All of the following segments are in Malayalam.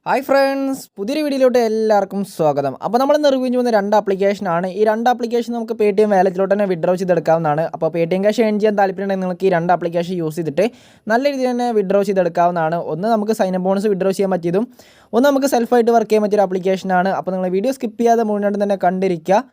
ഹായ് ഫ്രണ്ട്സ്, പുതിയൊരു വീഡിയോയിലോട്ട് എല്ലാവർക്കും സ്വാഗതം. അപ്പോൾ നമ്മൾ ഇന്ന് റിവ്യൂ ചെയ്യുന്ന രണ്ട് ആപ്ലിക്കേഷനാണ്. ഈ രണ്ട് ആപ്ലിക്കേഷൻ നമുക്ക് Paytm വാലറ്റിലോട്ട് തന്നെ വിഡ്രോ ചെയ്തെടുക്കാവുന്നതാണ്. അപ്പോൾ Paytm ക്യാഷ് ഏൺ ചെയ്യാൻ താല്പര്യമുണ്ടെങ്കിൽ നിങ്ങൾക്ക് ഈ രണ്ട് ആപ്ലിക്കേഷൻ യൂസ് ചെയ്തിട്ട് നല്ല രീതിയിൽ തന്നെ വിഡ്രോ ചെയ്തെടുക്കാവുന്നതാണ്. ഒന്ന് നമുക്ക് സൈൻ അപ്പ് ബോണസ് വിഡ്രോ ചെയ്യാൻ പറ്റിയതും ഒന്ന് നമുക്ക് സെൽഫായിട്ട് വർക്ക് ചെയ്യാൻ പറ്റിയൊരു ആപ്ലിക്കേഷനാണ്. അപ്പോൾ നിങ്ങൾ വീഡിയോ സ്കിപ്പ് ചെയ്യാതെ മുഴുവനായിട്ട് തന്നെ കണ്ടിരിക്കുക.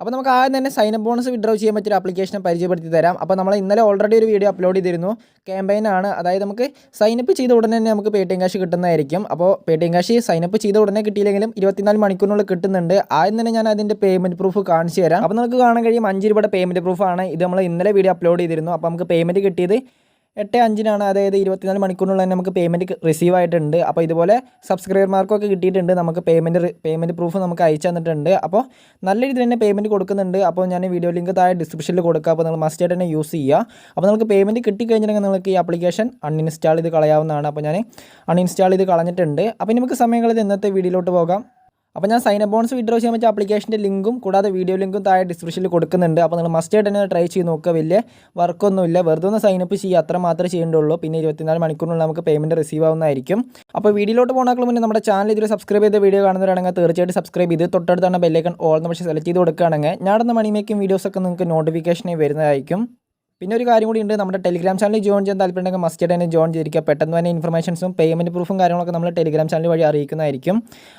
അപ്പോൾ നമുക്ക് ആദ്യം തന്നെ സൈൻ അപ്പ് ബോണസ് വിഡ്രോ ചെയ്യാൻ പറ്റിയ ആപ്ലിക്കേഷൻ പരിചയപ്പെടുത്തി തരാം. അപ്പോൾ നമ്മൾ ഇന്നലെ ഓൾറെഡി ഒരു വീഡിയോ അപ്ലോഡ് ചെയ്തിരുന്നു. ക്യാമ്പയിനാണ്, അതായത് നമുക്ക് സൈനപ്പ് ചെയ്ത ഉടനെ തന്നെ നമുക്ക് Paytm ക്യാഷ് കിട്ടുന്നതായിരിക്കും. അപ്പോൾ Paytm ക്യാഷ് സൈനപ്പ് ചെയ്ത ഉടനെ കിട്ടിയില്ലെങ്കിലും 24 മണിക്കൂറിനുള്ളിൽ കിട്ടുന്നുണ്ട്. ആദ്യം തന്നെ ഞാൻ അതിൻ്റെ പേയ്മെൻറ്റ് പ്രൂഫ് കാണിച്ചു തരാം. അപ്പോൾ നമുക്ക് കാണാൻ കഴിയും 5 രൂപയുടെ പേയ്മെൻറ്റ് പ്രൂഫാണ് ഇത്. നമ്മൾ ഇന്നലെ വീഡിയോ അപ്ലോഡ് ചെയ്തിരുന്നു. അപ്പോൾ നമുക്ക് പേയ്മെൻറ്റ് കിട്ടിയത് 8/5-നാണ്, അതായത് 24 മണിക്കൂറിനുള്ളിൽ തന്നെ നമുക്ക് പേയ്മെൻറ്റ് റിസീവ് ആയിട്ടുണ്ട്. അപ്പോൾ ഇതുപോലെ സബ്സ്ക്രൈബർമാർക്കൊക്കെ കിട്ടിയിട്ടുണ്ട്. നമുക്ക് പേയ്മെൻറ്റ് പ്രൂഫ് നമുക്ക് അയച്ചു തന്നിട്ടുണ്ട്. അപ്പോൾ നല്ല രീതിയിൽ തന്നെ പേയ്മെൻറ്റ് കൊടുക്കുന്നുണ്ട്. അപ്പോൾ ഞാൻ വീഡിയോ ലിങ്ക് താഴെ ഡിസ്ക്രിപ്ഷനിൽ കൊടുക്കുക. അപ്പോൾ നിങ്ങൾ മസ്റ്റായിട്ട് തന്നെ യൂസ് ചെയ്യുക. അപ്പോൾ നിങ്ങൾക്ക് പേയ്മെൻറ്റ് കിട്ടിക്കഴിഞ്ഞിട്ടുണ്ടെങ്കിൽ നിങ്ങൾക്ക് ഈ ആപ്ലിക്കേഷൻ അൺഇൻസ്റ്റാൾ ചെയ്ത് കളയാവുന്നതാണ്. അപ്പോൾ ഞാൻ അൺഇൻസ്റ്റാൾ ചെയ്ത് കളഞ്ഞിട്ടുണ്ട്. അപ്പോൾ നമുക്ക് സമയങ്ങളിൽ ഇന്നത്തെ വീഡിയോയിലോട്ട് പോകാം. അപ്പോൾ ഞാൻ സൈൻ അപ്പ് ബോണസ് വിഡ്രോ ചെയ്യാൻ പറ്റിയ ആപ്ലിക്കേഷൻ്റെ ലിങ്കും കൂടാതെ വീഡിയോ ലിങ്കും താഴെ ഡിസ്ക്രിപ്ഷനിൽ കൊടുക്കുന്നുണ്ട്. അപ്പോൾ നിങ്ങൾ മസ്റ്റായിട്ട് തന്നെ ട്രൈ ചെയ്ത് നോക്കുക. വലിയ വർക്കൊന്നുമില്ല, വെറുതെ ഒന്ന് സൈൻ അപ്പ് ചെയ്യുക, അത്ര മാത്രമേ ചെയ്യേണ്ടുള്ളൂ. പിന്നെ 24 മണിക്കൂറിനുള്ളിൽ നമുക്ക് പേയ്മെൻറ്റ് റിസീവ് ആവുന്നതായിരിക്കും. അപ്പോൾ വീഡിയോയിലോട്ട് പോകുന്നതിന് മുന്നേ നമ്മുടെ ചാനൽ ഇതിൽ സബ്സ്ക്രൈബ് ചെയ്ത വീഡിയോ കാണുന്നവരാണെങ്കിൽ തീർച്ചയായിട്ടും സബ്സ്ക്രൈബ് ചെയ്ത് തൊട്ടടുത്താണ് ബെല്ലൈക്കൺ ഓൾ എന്ന് പക്ഷേ സെലക്ട് ചെയ്ത് കൊടുക്കുകയാണെങ്കിൽ ഞാനിടുന്ന മണി മേക്കിംഗ് വീഡിയോസൊക്കെ നിങ്ങൾക്ക് നോട്ടിഫിക്കേഷനായി വരുന്നതായിരിക്കും. പിന്നെ ഒരു കാര്യം കൂടി ഉണ്ട്, നമ്മുടെ ടെലിഗ്രാം ചാനൽ ജോയിൻ ചെയ്യാൻ താല്പര്യമുണ്ടെങ്കിൽ മസ്റ്റായിട്ട് തന്നെ ജോയിൻ ചെയ്തിരിക്കുക. പെട്ടെന്ന് തന്നെ ഇൻഫർമേഷൻസും പേയ്മെൻറ്റ് പ്രൂഫും കാര്യങ്ങളൊക്കെ നമ്മൾ ടെലിഗ്രാം ചാനൽ വഴി അറിയിക്കുന്നതായിരിക്കും.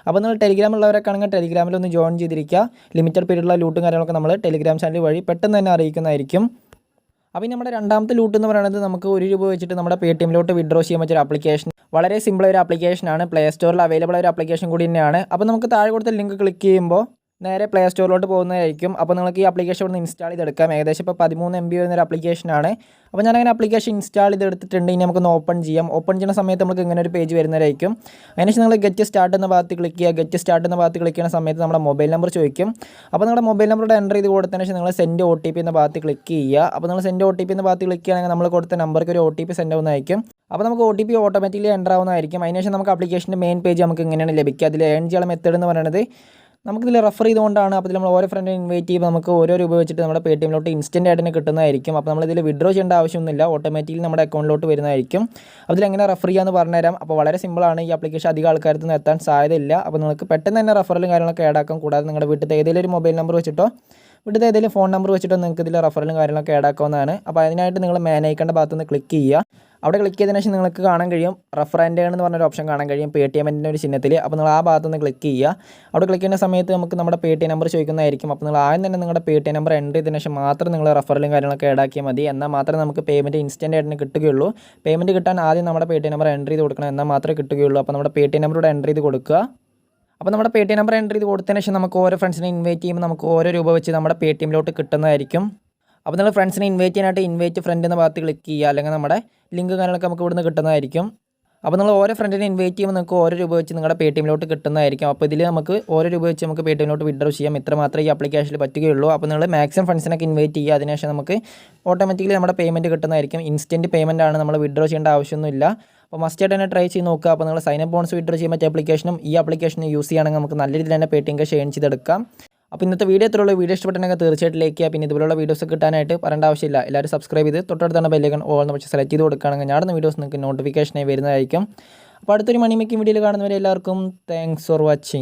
അപ്പോൾ നിങ്ങൾ ടെലിഗ്രാമുള്ളവരൊക്കെ ആണെങ്കിൽ ടെലിഗ്രാമിലൊന്ന് ജോയിൻ ചെയ്തിരിക്കുക. ലിമിറ്റഡ് പീരീഡുള്ള ലൂട്ടും കാര്യങ്ങളൊക്കെ നമ്മൾ ടെലിഗ്രാം ചാനൽ വഴി പെട്ടെന്ന് തന്നെ അറിയിക്കുന്നതായിരിക്കും. അപ്പോൾ നമ്മുടെ രണ്ടാമത്തെ ലൂട്ട് എന്ന് പറയുന്നത് നമുക്ക് 1 രൂപ വെച്ചിട്ട് നമ്മുടെ Paytmലോട്ട് വിഡ്രോ ചെയ്യാൻ പറ്റിയ ആപ്ലിക്കേഷൻ. വളരെ സിമ്പിൾ ഒരു ആപ്ലിക്കേഷനാണ്. പ്ലേ സ്റ്റോറിൽ അവൈലബിൾ ഒരു ആപ്ലിക്കേഷൻ കൂടി തന്നെയാണ്. അപ്പോൾ നമുക്ക് താഴെ കൊടുത്ത ലിങ്ക് ക്ലിക്ക് ചെയ്യുമ്പോൾ നേരെ പ്ലേ സ്റ്റോറിലോട്ട് പോകുന്നതായിരിക്കും. അപ്പോൾ നിങ്ങൾക്ക് ഈ ആപ്ലിക്കേഷൻ ഇവിടെ നിന്ന് ഇൻസ്റ്റാൾ ചെയ്തെടുക്കാം. ഏകദേശം ഇപ്പോൾ 13 MB വരുന്നൊരു ആപ്ലിക്കേഷനാണ്. അപ്പോൾ ഞാനങ്ങനെ ആപ്ലിക്കേഷൻ ഇൻസ്റ്റാൾ ചെയ്തെടുത്തിട്ടുണ്ട്. ഇനി നമുക്കൊന്ന് ഓപ്പൺ ചെയ്യാം. ഓപ്പൺ ചെയ്യുന്ന സമയത്ത് നമുക്ക് ഇങ്ങനെ ഒരു പേജ് വരുന്നതായിരിക്കും. അതിനുശേഷം നിങ്ങൾ ഗെറ്റ് സ്റ്റാർട്ട് എന്ന ഭാഗത്ത് ക്ലിക്ക് ചെയ്യുക. ഗെറ്റ് സ്റ്റാർട്ട് എന്ന ഭാഗത്ത് ക്ലിക്ക് ചെയ്യുന്ന സമയത്ത് നമ്മുടെ മൊബൈൽ നമ്പർ ചോദിക്കും. അപ്പോൾ നിങ്ങളുടെ മൊബൈൽ നമ്പർ എൻ്റർ ചെയ്ത് കൊടുത്തതിന് ശേഷം നിങ്ങൾ സെൻഡ് OTP എന്ന ഭാഗത്ത് ക്ലിക്ക് ചെയ്യുക. അപ്പോൾ നിങ്ങൾ സെൻഡ് OTP എന്ന ഭാഗത്ത് ക്ലിക്ക് ചെയ്യുകയാണെങ്കിൽ നമ്മൾ കൊടുത്ത നമ്പർക്ക് ഒരു OTP സെൻഡ് ആവുന്നതായിരിക്കും. അപ്പോൾ നമുക്ക് OTP ഓട്ടോമാറ്റിക്കലി എൻ്റർ ആവുന്നതായിരിക്കും. അതിനുശേഷം നമുക്ക് ആപ്ലിക്കേഷൻ്റെ മെയിൻ പേജ് നമുക്ക് ഇങ്ങനെയാണ് ലഭിക്കുക. അതിൽ ഏൺ ചെയ്യാനുള്ള മെത്തേഡ് എന്ന് പറയുന്നത് നമുക്കിതിൽ റെഫർ ചെയ്തുകൊണ്ടാണ്. അപ്പോൾ നമ്മൾ ഓരോ ഫ്രണ്ടിനെ ഇൻവൈറ്റ് ചെയ്യുമ്പോൾ നമുക്ക് ഓരോ രൂപ വെച്ചിട്ട് നമ്മുടെ Paytmലോട്ട് ഇൻസ്റ്റൻ്റ് ആയിട്ട് തന്നെ കിട്ടുന്നതായിരിക്കും. അപ്പോൾ നമ്മളിതിൽ വിഡ്രോ ചെയ്യേണ്ട ആവശ്യമൊന്നുമില്ല, ഓട്ടോമാറ്റിക്കലി നമ്മുടെ അക്കൗണ്ടിലോട്ട് വരുന്നതായിരിക്കും. അതിലെങ്ങനെ റെഫർ ചെയ്യാമെന്ന് പറഞ്ഞുതരാം. അപ്പോൾ വളരെ സിമ്പിളാണ്. ഈ ആപ്ലിക്കേഷൻ അധികം ആൾക്കാർക്ക് നിന്ന് എത്താൻ സാധ്യതയില്ല. അപ്പോൾ നിങ്ങൾക്ക് പെട്ടെന്ന് തന്നെ റെഫറലും കാര്യങ്ങളൊക്കെ ആഡ് ആക്കാം. കൂടാതെ നിങ്ങളുടെ വീട്ടിൽ ഏതെങ്കിലും ഒരു മൊബൈൽ നമ്പർ വെച്ചിട്ടോ വീട്ടിൽ ഏതെങ്കിലും ഫോൺ നമ്പർ വെച്ചിട്ടോ നിങ്ങൾക്ക് ഇതിൽ റെഫറലും കാര്യങ്ങളൊക്കെ ആഡ് ആക്കാവുന്നതാണ്. അപ്പോൾ അതിനായിട്ട് നിങ്ങൾ മാനേജ് ഭാഗത്തുനിന്ന് ക്ലിക്ക് ചെയ്യുക. അവിടെ ക്ലിക്ക് ചെയ്തതിനു ശേഷം നിങ്ങൾക്ക് കാണാൻ കഴിയും റെഫർ ആൻഡ് ഏൺ എന്ന് പറഞ്ഞൊരു ഓപ്ഷൻ കാണാൻ കഴിയും Paytmൻ്റെ ഒരു ചിഹ്നത്തിൽ. അപ്പോൾ നിങ്ങൾ ആ ഭാഗത്തുനിന്ന് ക്ലിക്ക് ചെയ്യുക. അവിടെ ക്ലിക്ക് ചെയ്യുന്ന സമയത്ത് നമുക്ക് നമ്മുടെ Paytm നമ്പർ ചോദിക്കുന്നതായിരിക്കും. അപ്പോൾ നിങ്ങൾ ആദ്യം തന്നെ നിങ്ങളുടെ Paytm നമ്പർ എൻ്റർ ചെയ്തതിനു ശേഷം മാത്രം നിങ്ങൾ റെഫറലും കാര്യങ്ങളൊക്കെ ആഡ് ആക്കിയാൽ മതി. എന്നാൽ മാത്രമേ നമുക്ക് പേയ്മെൻറ്റ് ഇൻസ്റ്റൻ്റ് ആയിട്ട് കിട്ടുകയുള്ളൂ. പേയ്മെൻറ്റ് കിട്ടാൻ ആദ്യം നമ്മുടെ Paytm നമ്പർ എൻ്റർ ചെയ്ത് കൊടുക്കണം, എന്നാൽ മാത്രമേ കിട്ടുകയുള്ളൂ. അപ്പോൾ നമ്മുടെ Paytm നമ്പർ ഇവിടെ എൻ്റർ ചെയ്ത് കൊടുക്കുക. അപ്പോൾ നമ്മുടെ Paytm നമ്പർ എൻ്റർ ചെയ്ത് കൊടുത്തതിന് ശേഷം നമുക്ക് ഓരോ ഫ്രണ്ട്സിനെ ഇൻവൈറ്റ് ചെയ്യുമ്പോൾ നമുക്ക് ഓരോ രൂപ വെച്ച് നമ്മുടെ Paytmലോട്ട് കിട്ടുന്നതായിരിക്കും. അപ്പോൾ നിങ്ങൾ ഫ്രണ്ട്സിനെ ഇൻവൈറ്റ് ചെയ്യാനായിട്ട് ഇൻവൈറ്റ് ഫ്രണ്ട് എന്ന ഭാഗത്ത് ക്ലിക്ക് ചെയ്യുക. അല്ലെങ്കിൽ നമ്മുടെ ലിങ്ക് കാര്യങ്ങളൊക്കെ നമുക്ക് ഇവിടുന്ന് കിട്ടുന്നതായിരിക്കും. അപ്പോൾ നിങ്ങൾ ഓരോ ഫ്രണ്ടിനെ ഇൻവൈറ്റ് ചെയ്യുമ്പോൾ നിങ്ങൾക്ക് ഓരോ രൂപ വെച്ച് നിങ്ങളുടെ Paytmലോട്ട് കിട്ടുന്നതായിരിക്കും. അപ്പോൾ ഇതിൽ നമുക്ക് ഓരോ രൂപ വെച്ച് നമുക്ക് Paytmലോട്ട് വിഡ്രോ ചെയ്യാം. ഇത്ര മാത്രമേ ഈ ആപ്ലിക്കേഷനിൽ പറ്റുകയുള്ളൂ. അപ്പോൾ നിങ്ങൾ മാക്സിമം ഫ്രണ്ട്സിനൊക്കെ ഇൻവൈറ്റ് ചെയ്യുക. അതിനുശേഷം നമുക്ക് ഓട്ടോമാറ്റിക്കലി നമ്മുടെ പേയ്മെൻറ്റ് കിട്ടുന്നതായിരിക്കും. ഇൻസ്റ്റൻറ്റ് പേയ്മെൻറ്റ് ആണ്, നമ്മൾ വിഡ്രോ ചെയ്യേണ്ട ആവശ്യമൊന്നുമില്ല. അപ്പോൾ മസ്റ്റായിട്ട് തന്നെ ട്രൈ ചെയ്ത് നോക്കുക. അപ്പോൾ നിങ്ങൾ സൈൻ അപ്പ് ബോണസ് വിഡ്രോ ചെയ്യാൻ പറ്റിയ ആപ്ലിക്കേഷനും ഈ ആപ്ലിക്കേഷനും യൂസ് ചെയ്യുകയാണെങ്കിൽ നമുക്ക് നല്ല രീതിയിൽ തന്നെ Paytm ക്യാഷ് ഏൺ ചെയ്തെടുക്കാം. അപ്പോൾ ഇന്നത്തെ വീഡിയോ എത്രയുള്ള വീഡിയോ ഇഷ്ടപ്പെട്ടെങ്കിൽ തീർച്ചയായിട്ടും ലൈക്ക് ചെയ്യുക. പിന്നെ ഇതുപോലുള്ള വീഡിയോസ് കിട്ടാനായിട്ട് പറയേണ്ട ആവശ്യമില്ല, എല്ലാവരും സബ്സ്ക്രൈബ് ചെയ്ത് തൊട്ടടുത്താണ് ബെല്ലൈക്കൺ ഓൾ എന്ന് പക്ഷേ സെലക്ട് ചെയ്ത് കൊടുക്കുകയാണെങ്കിൽ ഞാടുന്ന വീഡിയോസ് നിങ്ങൾക്ക് നോട്ടിഫിക്കേഷനായി വരുന്നതായിരിക്കും. അപ്പോൾ അടുത്തൊരു മണി മേക്കിംഗ് വീഡിയോയിൽ കാണുന്നവരെ എല്ലാവർക്കും താങ്ക്സ് ഫോർ വാച്ചിങ്.